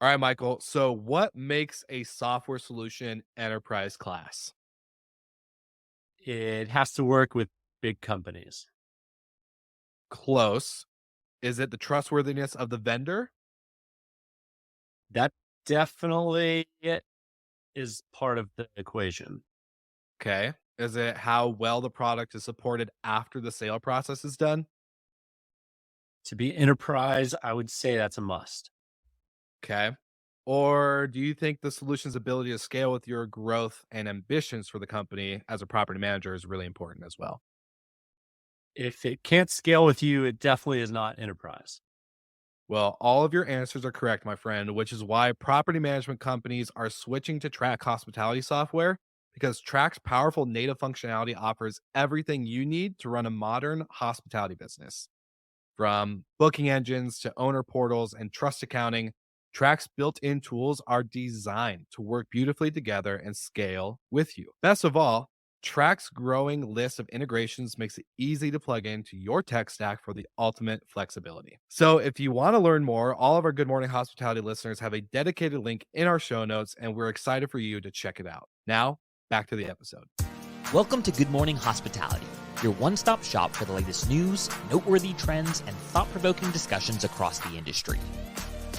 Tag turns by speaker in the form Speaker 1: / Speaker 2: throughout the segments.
Speaker 1: All right, Michael. So, what makes a software solution enterprise class?
Speaker 2: It has to work with big companies.
Speaker 1: Close. Is it the trustworthiness of the vendor?
Speaker 2: That definitely is part of the equation.
Speaker 1: Okay. Is it how well the product is supported after the sale process is done?
Speaker 2: To be enterprise, I would say that's a must.
Speaker 1: Okay. Or do you think the solution's ability to scale with your growth and ambitions for the company as a property manager is really important as well?
Speaker 2: If it can't scale with you, it definitely is not enterprise.
Speaker 1: Well, all of your answers are correct, my friend, which is why property management companies are switching to Track hospitality software because Track's powerful native functionality offers everything you need to run a modern hospitality business. From booking engines to owner portals and trust accounting, Track's built in tools are designed to work beautifully together and scale with you. Best of all, Track's growing list of integrations makes it easy to plug into your tech stack for the ultimate flexibility. So, if you want to learn more, all of our Good Morning Hospitality listeners have a dedicated link in our show notes, and we're excited for you to check it out. Now, back to the episode.
Speaker 3: Welcome to Good Morning Hospitality, your one-stop shop for the latest news, noteworthy trends, and thought-provoking discussions across the industry.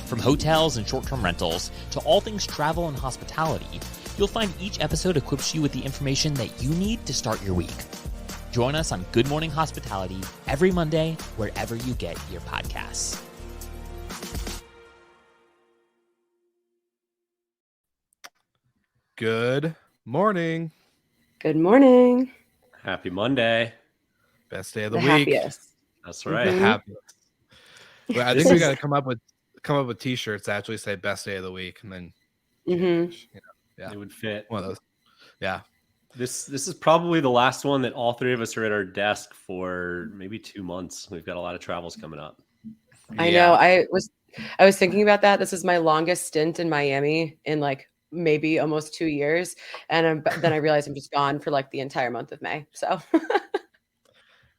Speaker 3: From hotels and short-term rentals to all things travel and hospitality, you'll find each episode equips you with the information that you need to start your week. Join us on Good Morning Hospitality every Monday, wherever you get your podcasts.
Speaker 1: Good morning.
Speaker 4: Good morning.
Speaker 2: Happy Monday.
Speaker 1: Best day of the
Speaker 4: The
Speaker 1: week.
Speaker 4: happiest.
Speaker 2: That's
Speaker 1: The
Speaker 2: right.
Speaker 4: Mhm.
Speaker 1: happiest. Well, I
Speaker 2: This
Speaker 1: think we
Speaker 2: is
Speaker 1: got to come up with t-shirts that actually say best day of the week, and then
Speaker 4: Mhm.
Speaker 1: yeah,
Speaker 2: It would fit.
Speaker 1: one of those. Yeah.
Speaker 2: This is probably the last one that all three of us are at our desk for maybe 2 months. We've got a lot of travels coming up.
Speaker 4: I know.
Speaker 1: Yeah.
Speaker 4: I was thinking about that. This is my longest stint in Miami in like maybe almost 2 years, and then I realized I'm just gone for like the entire month of May. So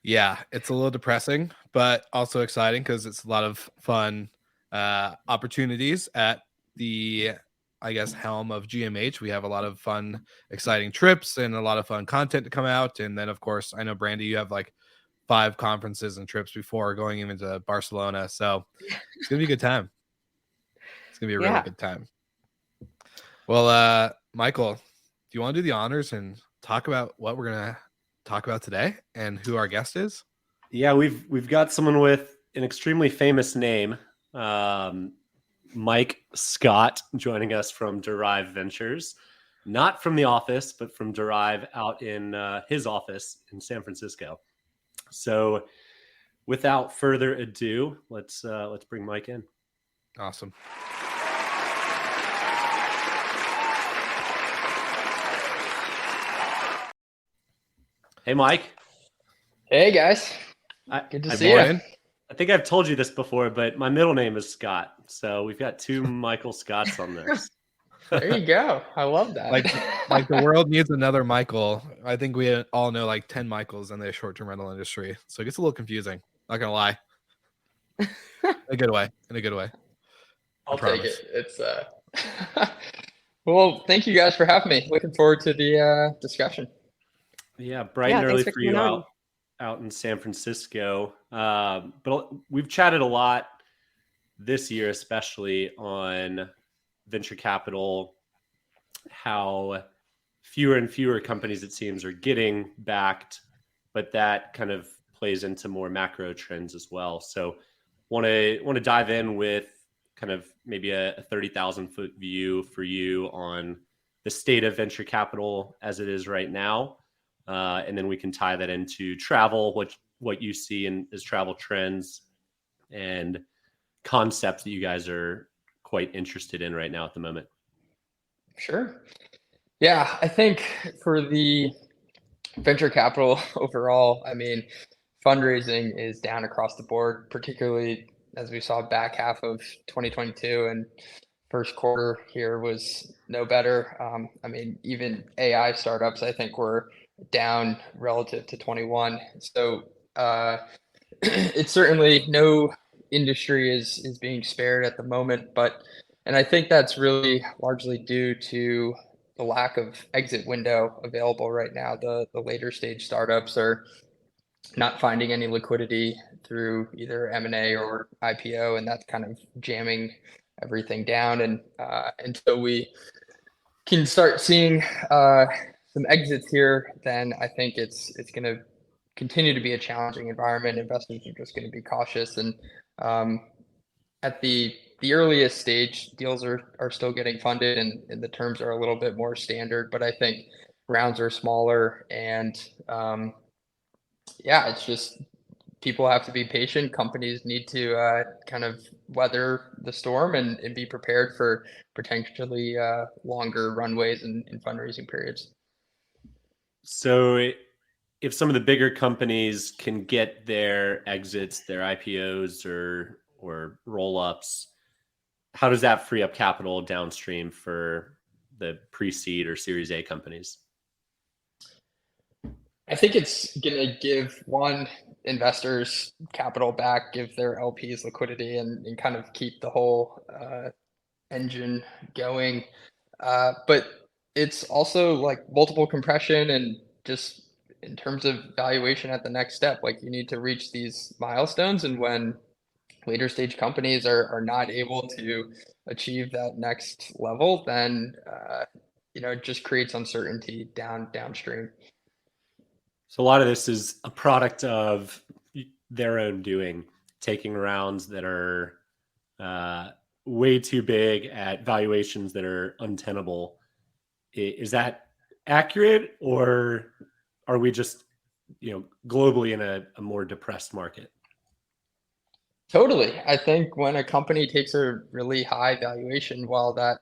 Speaker 1: Yeah, it's a little depressing, but also exciting because it's a lot of fun opportunities at the, I guess, helm of GMH. We have a lot of fun, exciting trips and a lot of fun content to come out. And then, of course, I know, Brandy, you have like 5 conferences and trips before going even to Barcelona. So it's going to be a good time. It's going to be a really
Speaker 4: yeah.
Speaker 1: good time. Well, Michael, do you want to do the honors and talk about what we're going to talk about today and who our guest is?
Speaker 2: Yeah, we've got someone with an extremely famous name, Mike Scott, joining us from Derive Ventures, not from the office, but from Derive out in his office in San Francisco. So, without further ado, let's bring Mike in.
Speaker 1: Awesome.
Speaker 2: Hey, Mike.
Speaker 5: Hey guys, good to see you.
Speaker 2: I think I've told you this before, but my middle name is Scott, so we've got 2 Michael Scotts on this.
Speaker 5: There you go. I love that.
Speaker 1: Like the world needs another Michael. I think we all know like 10 Michaels in the short-term rental industry. So it gets a little confusing. Not gonna lie. In a good way. In a good way.
Speaker 5: I'll take
Speaker 1: promise.
Speaker 5: it. It's well, thank you guys for having me. Looking forward to the discussion.
Speaker 2: Yeah, bright
Speaker 4: Yeah,
Speaker 2: and early
Speaker 4: thanks for
Speaker 2: for you
Speaker 4: coming on.
Speaker 2: out in San Francisco. But we've chatted a lot this year, especially on venture capital, how fewer and fewer companies, it seems, are getting backed, but that kind of plays into more macro trends as well. So want to dive in with kind of maybe a 30,000 foot view for you on the state of venture capital as it is right now. And then we can tie that into travel, what you see as travel trends and concepts that you guys are quite interested in right now at the moment.
Speaker 5: Sure. Yeah, I think for the venture capital overall, I mean, fundraising is down across the board, particularly as we saw back half of 2022 and first quarter here was no better. I mean, even AI startups, I think, were down relative to 21. So it's certainly no industry is being spared at the moment, but And I think that's really largely due to the lack of exit window available right now. The later stage startups are not finding any liquidity through either M&A or IPO, and that's kind of jamming everything down. And until we can start seeing some exits here, then I think it's going to continue to be a challenging environment. Investors are just going to be cautious, and at the earliest stage, deals are still getting funded, and the terms are a little bit more standard. But I think rounds are smaller, and yeah, it's just people have to be patient. Companies need to kind of weather the storm and be prepared for potentially longer runways and fundraising periods.
Speaker 2: So if some of the bigger companies can get their exits, their IPOs or roll-ups, how does that free up capital downstream for the pre-seed or Series A companies?
Speaker 5: I think it's going to give investors capital back, give their LPs liquidity, and kind of keep the whole engine going. But it's also like multiple compression, and just in terms of valuation at the next step, like you need to reach these milestones. And when later stage companies are not able to achieve that next level, then it just creates uncertainty downstream.
Speaker 2: So a lot of this is a product of their own doing, taking rounds that are way too big at valuations that are untenable. Is that accurate, or are we just, globally in a more depressed market?
Speaker 5: Totally. I think when a company takes a really high valuation, while that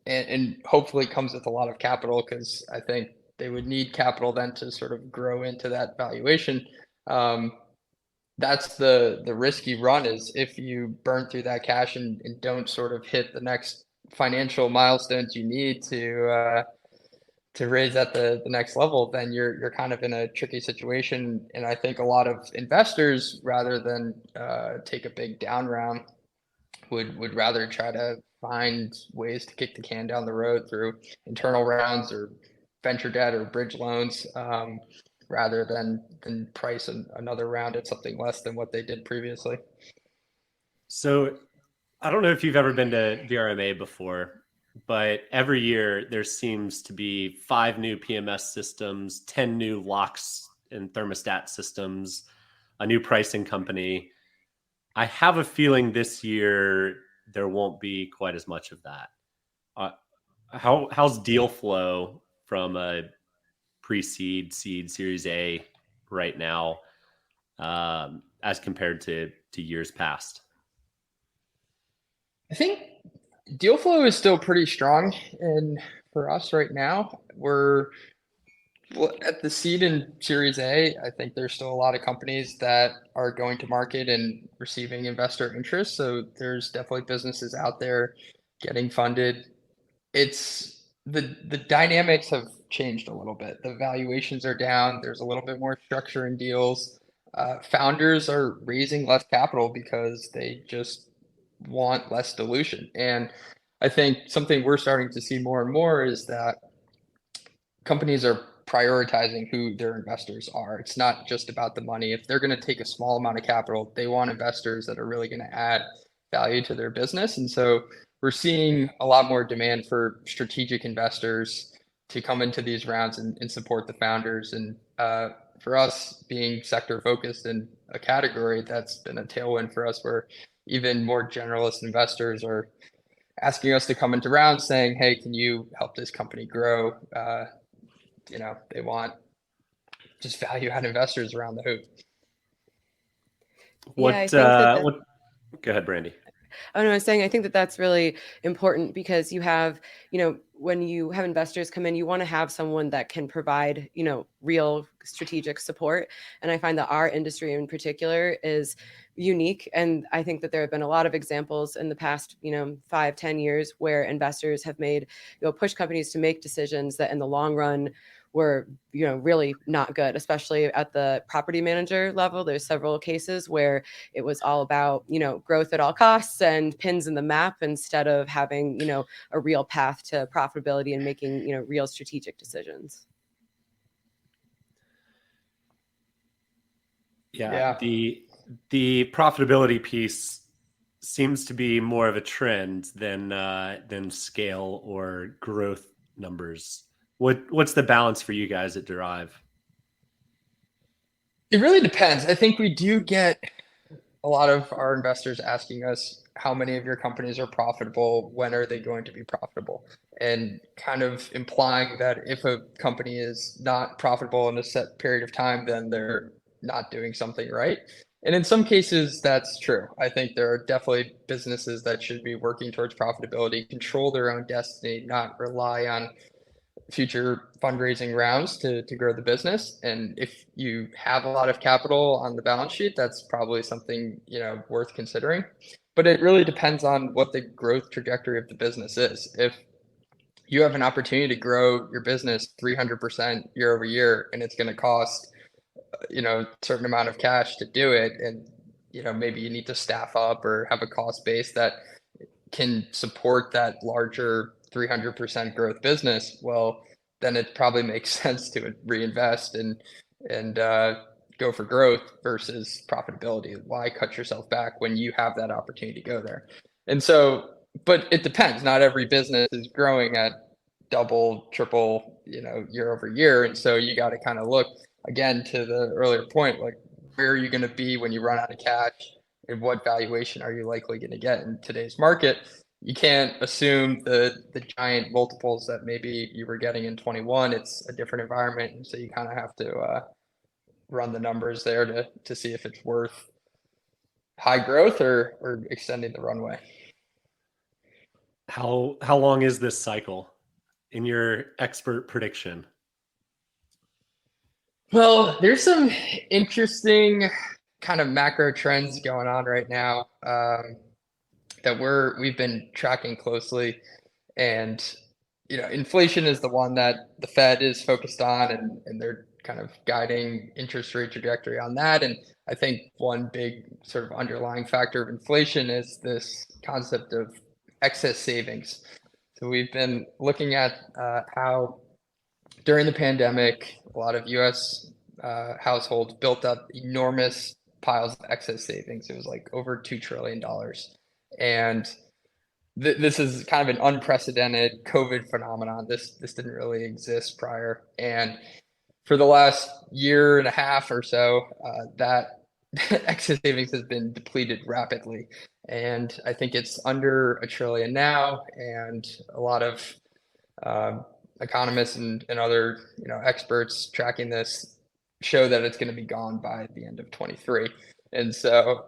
Speaker 5: and hopefully comes with a lot of capital, because I think they would need capital then to sort of grow into that valuation. That's the risk you run, is if you burn through that cash and don't sort of hit the next financial milestones you need to raise at the next level, then you're kind of in a tricky situation. And I think a lot of investors, rather than take a big down round, would rather try to find ways to kick the can down the road through internal rounds or venture debt or bridge loans, rather than price another round at something less than what they did previously.
Speaker 2: So I don't know if you've ever been to VRMA before, but every year there seems to be 5 new PMS systems, 10 new locks and thermostat systems, a new pricing company. I have a feeling this year there won't be quite as much of that. How's deal flow from a pre-seed, seed, Series A right now, as compared to years past?
Speaker 5: I think deal flow is still pretty strong, and for us right now, we're at the seed and Series A. I think there's still a lot of companies that are going to market and receiving investor interest. So there's definitely businesses out there getting funded. It's the dynamics have changed a little bit. The valuations are down. There's a little bit more structure in deals. Founders are raising less capital because they just want less dilution. And I think something we're starting to see more and more is that companies are prioritizing who their investors are. It's not just about the money. If they're going to take a small amount of capital, they want investors that are really going to add value to their business. And so we're seeing a lot more demand for strategic investors to come into these rounds and support the founders. And for us, being sector focused in a category, that's been a tailwind for us, where even more generalist investors are asking us to come into rounds saying, hey, can you help this company grow? They want just value add investors around the hoop.
Speaker 2: Go ahead, Brandy.
Speaker 4: Oh, no, I was saying, I think that that's really important, because you have, when you have investors come in, you want to have someone that can provide, real strategic support. And I find that our industry in particular is unique. And I think that there have been a lot of examples in the past, 5-10 years where investors have made, push companies to make decisions that in the long run were, really not good, especially at the property manager level. There's several cases where it was all about, growth at all costs and pins in the map instead of having, a real path to profitability and making, real strategic decisions.
Speaker 2: Yeah. The profitability piece seems to be more of a trend than scale or growth numbers. What's the balance for you guys at Derive?
Speaker 5: It really depends. I think we do get a lot of our investors asking us how many of your companies are profitable, when are they going to be profitable, and kind of implying that if a company is not profitable in a set period of time, then they're not doing something right. And in some cases, that's true. I think there are definitely businesses that should be working towards profitability, control their own destiny, not rely on future fundraising rounds to grow the business. And if you have a lot of capital on the balance sheet, that's probably something, worth considering. But it really depends on what the growth trajectory of the business is. If you have an opportunity to grow your business 300% year over year, and it's going to cost, a certain amount of cash to do it, and, maybe you need to staff up or have a cost base that can support that larger 300% growth business, well, then it probably makes sense to reinvest and go for growth versus profitability. Why cut yourself back when you have that opportunity to go there? And so, but it depends. Not every business is growing at double, triple, year over year. And so you got to kind of look again to the earlier point, like where are you going to be when you run out of cash, and what valuation are you likely going to get in today's market? You can't assume the giant multiples that maybe you were getting in 21. It's a different environment, and so you kind of have to run the numbers there to see if it's worth high growth or extending the runway.
Speaker 2: How long is this cycle in your expert prediction?
Speaker 5: Well, there's some interesting kind of macro trends going on right now that we've been tracking closely. And, inflation is the one that the Fed is focused on, and they're kind of guiding interest rate trajectory on that. And I think one big sort of underlying factor of inflation is this concept of excess savings. So we've been looking at how during the pandemic, a lot of US households built up enormous piles of excess savings. It was like over $2 trillion. And this is kind of an unprecedented COVID phenomenon. This didn't really exist prior. And for the last year and a half or so, that excess savings has been depleted rapidly. And I think it's under $1 trillion now. And a lot of economists and other experts tracking this show that it's going to be gone by the end of 23. And so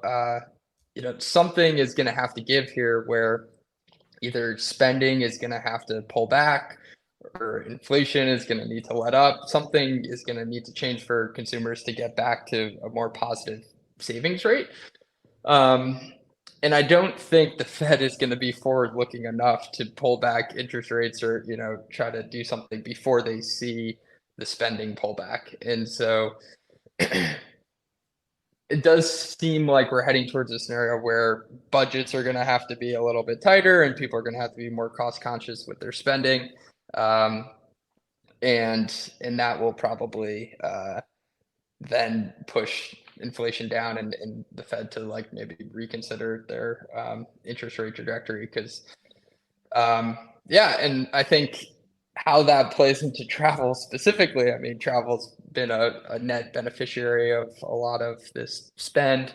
Speaker 5: something is going to have to give here, where either spending is going to have to pull back, or inflation is going to need to let up. Something is going to need to change for consumers to get back to a more positive savings rate. And I don't think the Fed is going to be forward-looking enough to pull back interest rates or, try to do something before they see the spending pull back. And so it does seem like we're heading towards a scenario where budgets are going to have to be a little bit tighter, and people are going to have to be more cost conscious with their spending. And that will probably then push inflation down and the Fed to like maybe reconsider their interest rate trajectory. Because and I think how that plays into travel specifically, I mean, travel's been a net beneficiary of a lot of this spend.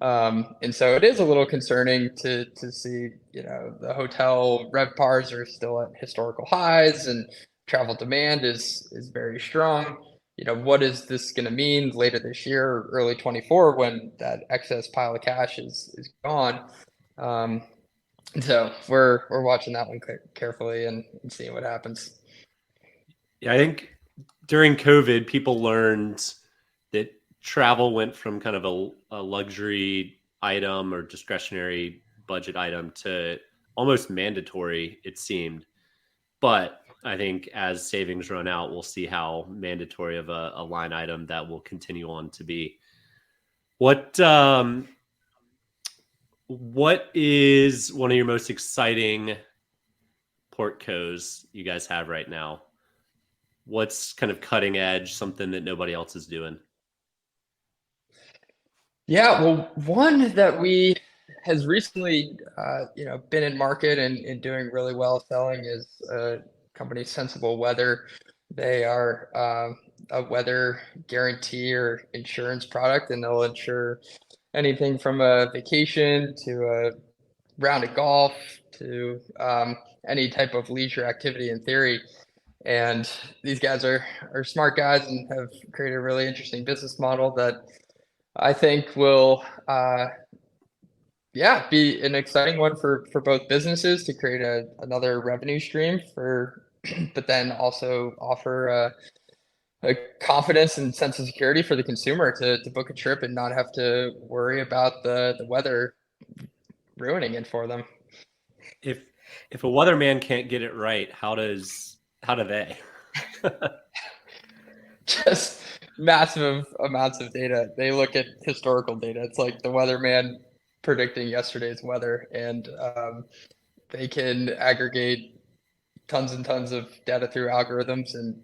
Speaker 5: And so it is a little concerning to see, the hotel RevPARs are still at historical highs, and travel demand is very strong. What is this going to mean later this year, or early 24, when that excess pile of cash is gone? So we're watching that one carefully and seeing what happens.
Speaker 2: Yeah, I think during COVID, people learned that travel went from kind of a luxury item or discretionary budget item to almost mandatory, it seemed. But I think as savings run out, we'll see how mandatory of a line item that will continue on to be. What is one of your most exciting portcos you guys have right now? What's kind of cutting edge, something that nobody else is doing?
Speaker 5: Yeah, well, one that we has recently, been in market and doing really well selling is a company, Sensible Weather. They are a weather guarantee or insurance product, and they'll insure anything from a vacation to a round of golf to any type of leisure activity in theory. And these guys are smart guys and have created a really interesting business model that I think will, be an exciting one for both businesses to create another revenue stream for, but then also offer a confidence and sense of security for the consumer to book a trip and not have to worry about the weather ruining it for them.
Speaker 2: If a weatherman can't get it right, how do they?
Speaker 5: Just massive amounts of data. They look at historical data. It's like the weatherman predicting yesterday's weather, and they can aggregate tons and tons of data through algorithms and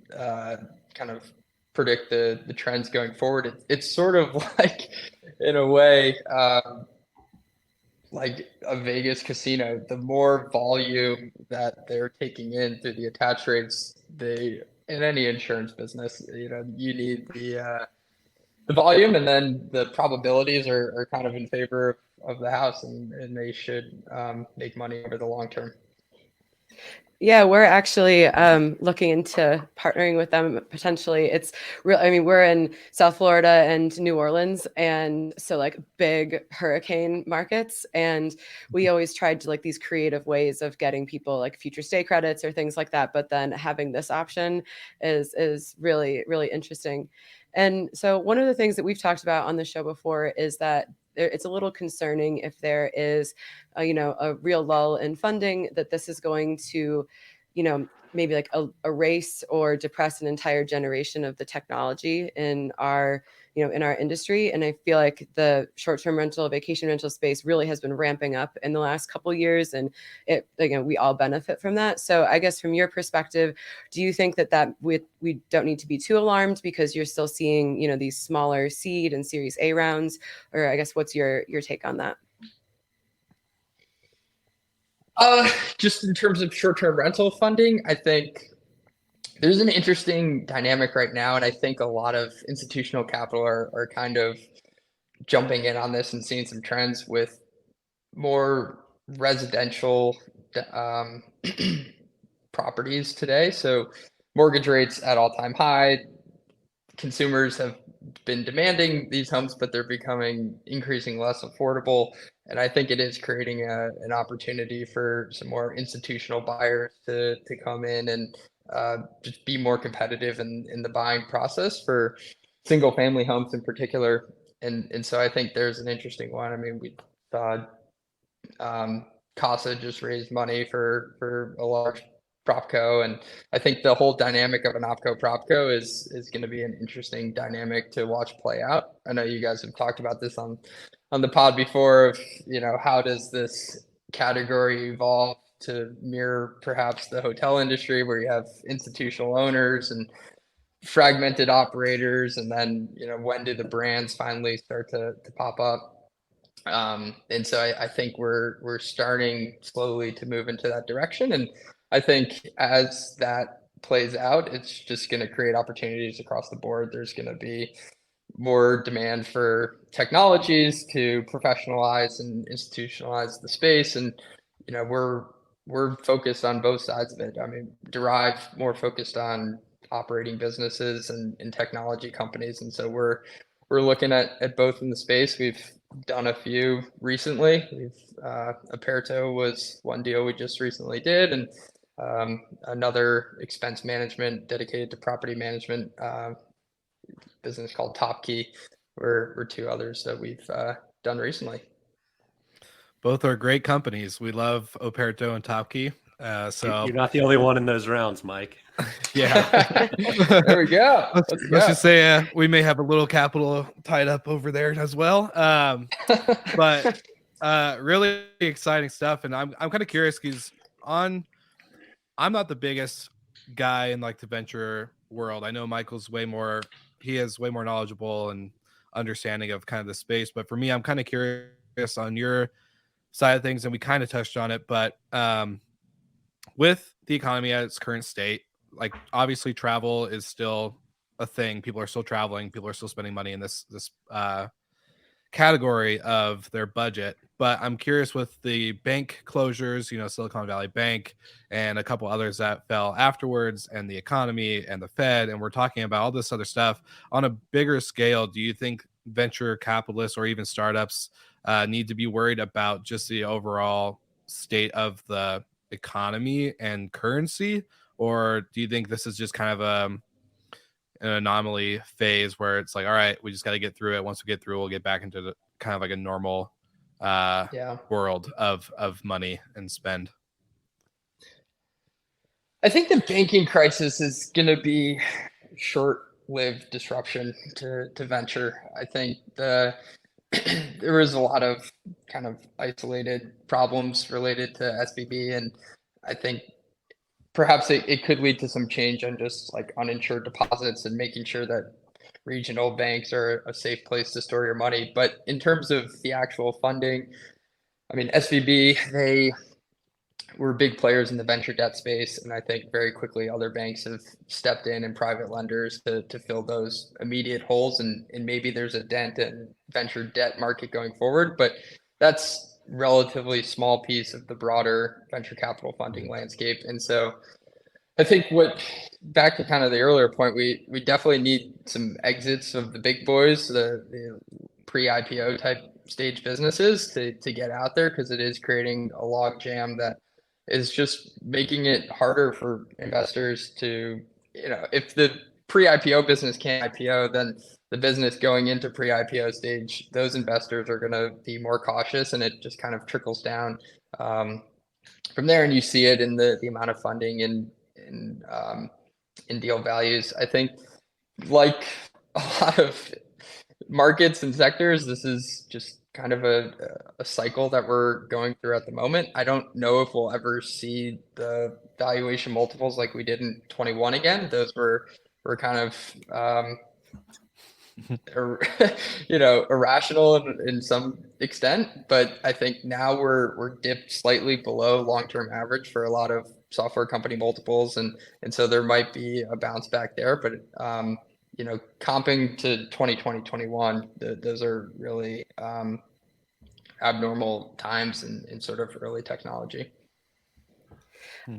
Speaker 5: kind of predict the trends going forward. It's sort of like, in a way, like a Vegas casino. The more volume that they're taking in through the attach rates, in any insurance business, you need the volume, and then the probabilities are kind of in favor of the house, and they should make money over the long term.
Speaker 4: Yeah, we're actually looking into partnering with them potentially. It's real. I mean, we're in South Florida and New Orleans, and so like big hurricane markets. And we always tried to like these creative ways of getting people like future stay credits or things like that. But then having this option is really, really interesting. And so one of the things that we've talked about on the show before is that it's a little concerning if there is, a real lull in funding, that this is going to, maybe like erase or depress an entire generation of the technology in our industry. And I feel like the short-term rental, vacation rental space really has been ramping up in the last couple of years, and we all benefit from that. So I guess from your perspective, do you think that we don't need to be too alarmed because you're still seeing, these smaller seed and Series A rounds, or I guess what's your take on that?
Speaker 5: Just in terms of short-term rental funding, I think there's an interesting dynamic right now, and I think a lot of institutional capital are kind of jumping in on this and seeing some trends with more residential properties today. So mortgage rates at all-time high. Consumers have been demanding these homes, but they're becoming increasingly less affordable. And I think it is creating an opportunity for some more institutional buyers to come in and just be more competitive in the buying process for single family homes in particular. And so I think there's an interesting one. I mean, we saw CASA just raised money for a large propco, and I think the whole dynamic of an opco propco is going to be an interesting dynamic to watch play out. I know you guys have talked about this on the pod before of, how does this category evolve to mirror perhaps the hotel industry, where you have institutional owners and fragmented operators, and then when do the brands finally start to pop up? And so I think we're starting slowly to move into that direction, and I think as that plays out, it's just going to create opportunities across the board. There's going to be more demand for technologies to professionalize and institutionalize the space, and we're focused on both sides of it. I mean, Derive more focused on operating businesses and technology companies, and so we're looking at both in the space. We've done a few recently. Aperto was one deal we just recently did, and another expense management dedicated to property management business called Topkey were two others that we've done recently.
Speaker 1: Both are great companies. We love Operto and Topkey. So
Speaker 2: You're not the only one in those rounds, Mike.
Speaker 1: yeah.
Speaker 5: There we go.
Speaker 1: Let's just say we may have a little capital tied up over there as well. But really exciting stuff, and I'm kind of curious because I'm not the biggest guy in like the venture world. I know Michael's he is way more knowledgeable and understanding of kind of the space, but for me, I'm kind of curious on your side of things, and we kind of touched on it, but with the economy at its current state, like obviously travel is still a thing. People are still traveling. People are still spending money in this category of their budget. But I'm curious with the bank closures, Silicon Valley Bank and a couple others that fell afterwards, and the economy and the Fed, and we're talking about all this other stuff on a bigger scale. Do you think venture capitalists or even startups need to be worried about just the overall state of the economy and currency? Or do you think this is just kind of an anomaly phase where it's like, all right, we just got to get through it. Once we get through, we'll get back into the kind of like a normal world of money and spend?
Speaker 5: I think the banking crisis is going to be short-lived disruption to venture. I think there was a lot of kind of isolated problems related to SVB, and I think perhaps it could lead to some change on just like uninsured deposits and making sure that regional banks are a safe place to store your money. But in terms of the actual funding, I mean, SVB, they were big players in the venture debt space. And I think very quickly other banks have stepped in and private lenders to fill those immediate holes. And maybe there's a dent in venture debt market going forward, but that's relatively small piece of the broader venture capital funding landscape. And so I think back to kind of the earlier point, we definitely need some exits of the big boys, the pre-IPO type stage businesses to get out there, because it is creating a log jam that is just making it harder for investors to, if the pre-IPO business can't IPO, then the business going into pre-IPO stage, those investors are going to be more cautious, and it just kind of trickles down from there. And you see it in the amount of funding in deal values. I think, like a lot of markets and sectors, this is just kind of a cycle that we're going through at the moment. I don't know if we'll ever see the valuation multiples like we did in 21 again. Those were kind of irrational in some extent, but I think now we're dipped slightly below long-term average for a lot of software company multiples, and so there might be a bounce back there. But comping to 2020, 21, those are really abnormal times in sort of early technology.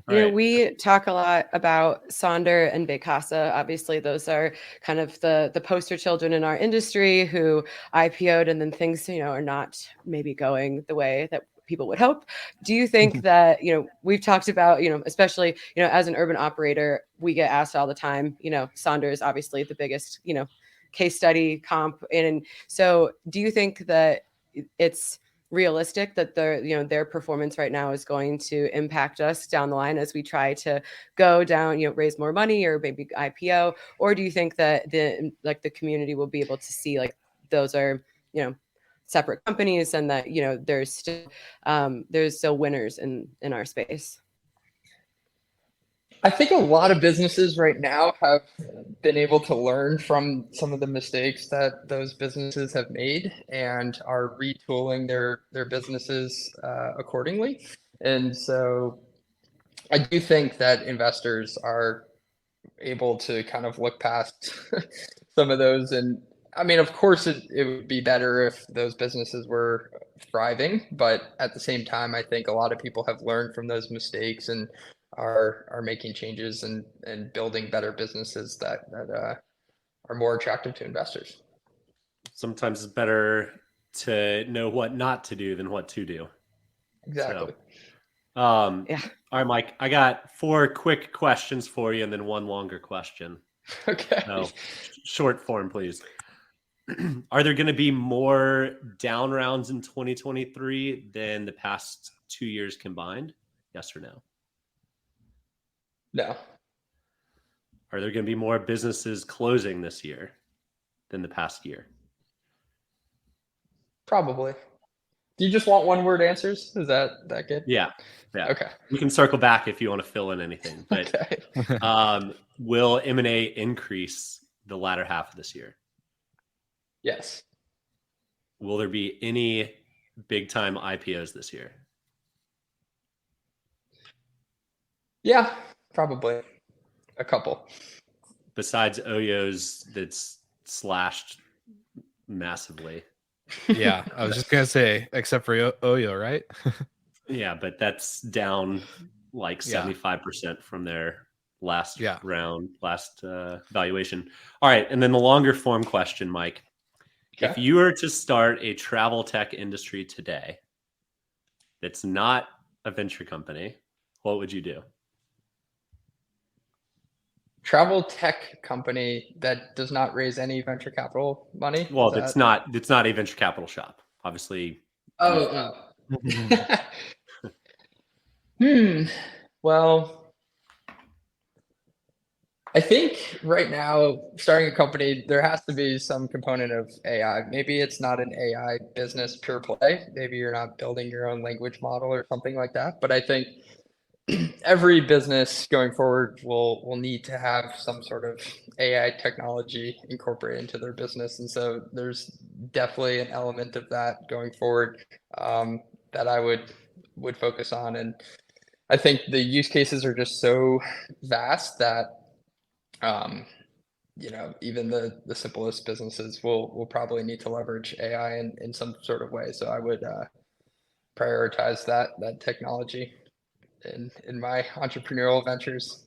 Speaker 4: We talk a lot about Sonder and Vacasa. Obviously, those are kind of the poster children in our industry who IPO'd, and then things, are not maybe going the way that people would hope. Do you think that, we've talked about, especially, as an urban operator, we get asked all the time, Sonder is obviously the biggest, case study comp. And so do you think that it's realistic that their performance right now is going to impact us down the line as we try to go down, raise more money or maybe IPO? Or do you think that the community will be able to see like those are, separate companies, and that, there's still winners in our space?
Speaker 5: I think a lot of businesses right now have been able to learn from some of the mistakes that those businesses have made and are retooling their businesses accordingly. And so I do think that investors are able to kind of look past some of those. And I mean, of course, it would be better if those businesses were thriving, but at the same time, I think a lot of people have learned from those mistakes and are making changes and building better businesses that are more attractive to investors.
Speaker 2: Sometimes it's better to know what not to do than what to do.
Speaker 5: Exactly.
Speaker 2: So, yeah. All right, Mike, I got 4 quick questions for you and then 1 longer question.
Speaker 5: Okay.
Speaker 2: So, short form, please. Are there going to be more down rounds in 2023 than the past 2 years combined? Yes or no?
Speaker 5: No.
Speaker 2: Are there going to be more businesses closing this year than the past year?
Speaker 5: Probably. Do you just want one word answers? Is that good?
Speaker 2: Yeah.
Speaker 5: Okay.
Speaker 2: We can circle back if you want to fill in anything. But
Speaker 5: Okay.
Speaker 2: will M&A increase the latter half of this year?
Speaker 5: Yes.
Speaker 2: Will there be any big time IPOs this year?
Speaker 5: Yeah, probably. A couple.
Speaker 2: Besides Oyo's that's slashed massively.
Speaker 1: Yeah, I was just gonna say, except for Oyo, right?
Speaker 2: Yeah, but that's down like 75% from their last round, last valuation. All right, and then the longer form question, Mike.
Speaker 5: Okay.
Speaker 2: If you were to start a travel tech industry today that's not a venture company, what would you do?
Speaker 5: Travel tech company that does not raise any venture capital money?
Speaker 2: Well, it's not a venture capital shop. Obviously.
Speaker 5: Oh. Well, I think right now, starting a company, there has to be some component of AI. Maybe it's not an AI business pure play. Maybe you're not building your own language model or something like that. But I think every business going forward will need to have some sort of AI technology incorporated into their business. And so there's definitely an element of that going forward that I would focus on. And I think the use cases are just so vast that even the simplest businesses will probably need to leverage AI in some sort of way. So I would prioritize that technology in my entrepreneurial ventures.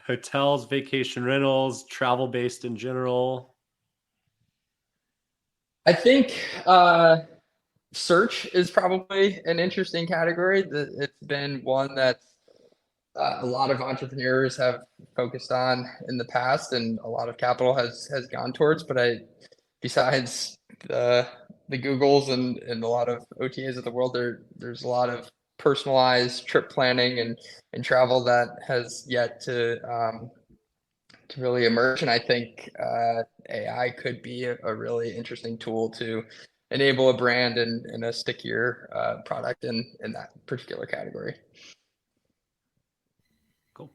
Speaker 2: Hotels, vacation rentals, travel based in general.
Speaker 5: I think search is probably an interesting category. It's been one that a lot of entrepreneurs have focused on in the past, and a lot of capital has gone towards. But besides the Googles and a lot of OTAs of the world, there's a lot of personalized trip planning and travel that has yet to really emerge. And I think AI could be a really interesting tool to enable a brand and a stickier product in that particular category.
Speaker 2: Cool.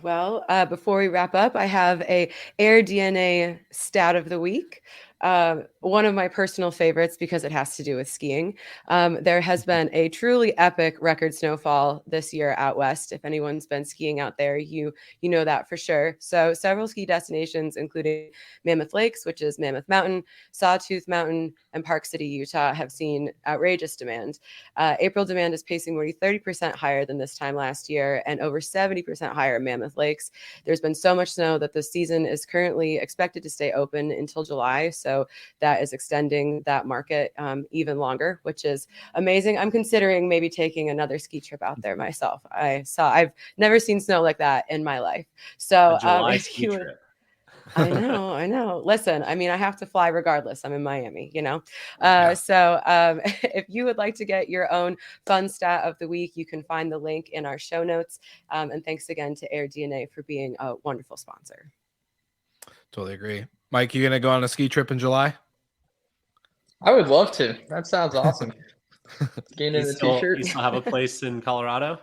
Speaker 4: Well, before we wrap up, I have a AirDNA stat of the week. One of my personal favorites because it has to do with skiing. There has been a truly epic record snowfall this year out west. If anyone's been skiing out there, you know that for sure. So several ski destinations, including Mammoth Lakes, which is Mammoth Mountain, Sawtooth Mountain, and Park City, Utah, have seen outrageous demand. April demand is pacing more than 30% higher than this time last year and over 70% higher at Mammoth Lakes. There's been so much snow that the season is currently expected to stay open until July. So that is extending that market even longer, which is amazing. I'm considering maybe taking another ski trip out there myself. I've never seen snow like that in my life. So
Speaker 2: July ski trip.
Speaker 4: I know. Listen, I mean, I have to fly regardless. I'm in Miami, So if you would like to get your own fun stat of the week, you can find the link in our show notes. And thanks again to AirDNA for being a wonderful sponsor.
Speaker 1: Totally agree. Mike, you going to go on a ski trip in July?
Speaker 5: I would love to. That sounds awesome. Skiing in a t-shirt.
Speaker 2: You still have a place in Colorado?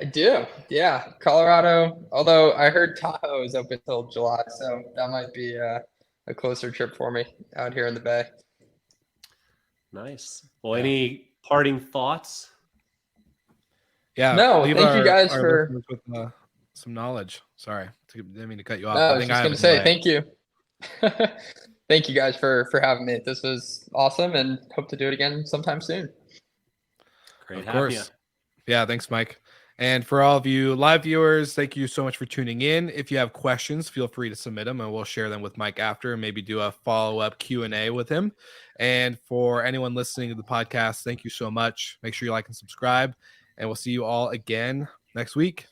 Speaker 5: I do. Yeah. Colorado. Although I heard Tahoe is open till July. So that might be a closer trip for me out here in the Bay.
Speaker 2: Nice. Well, any parting thoughts?
Speaker 1: Yeah.
Speaker 5: No, thank you guys for
Speaker 1: with some knowledge. Sorry, didn't mean to cut you off.
Speaker 5: No, I was just going to say thank you. Thank you guys for having me. This was awesome, and hope to do it again sometime soon.
Speaker 2: Great,
Speaker 1: of course. Yeah, thanks, Mike. And for all of you live viewers, thank you so much for tuning in. If you have questions, feel free to submit them, and we'll share them with Mike after, and maybe do a follow-up Q&A with him. And for anyone listening to the podcast, thank you so much. Make sure you like and subscribe, and we'll see you all again next week.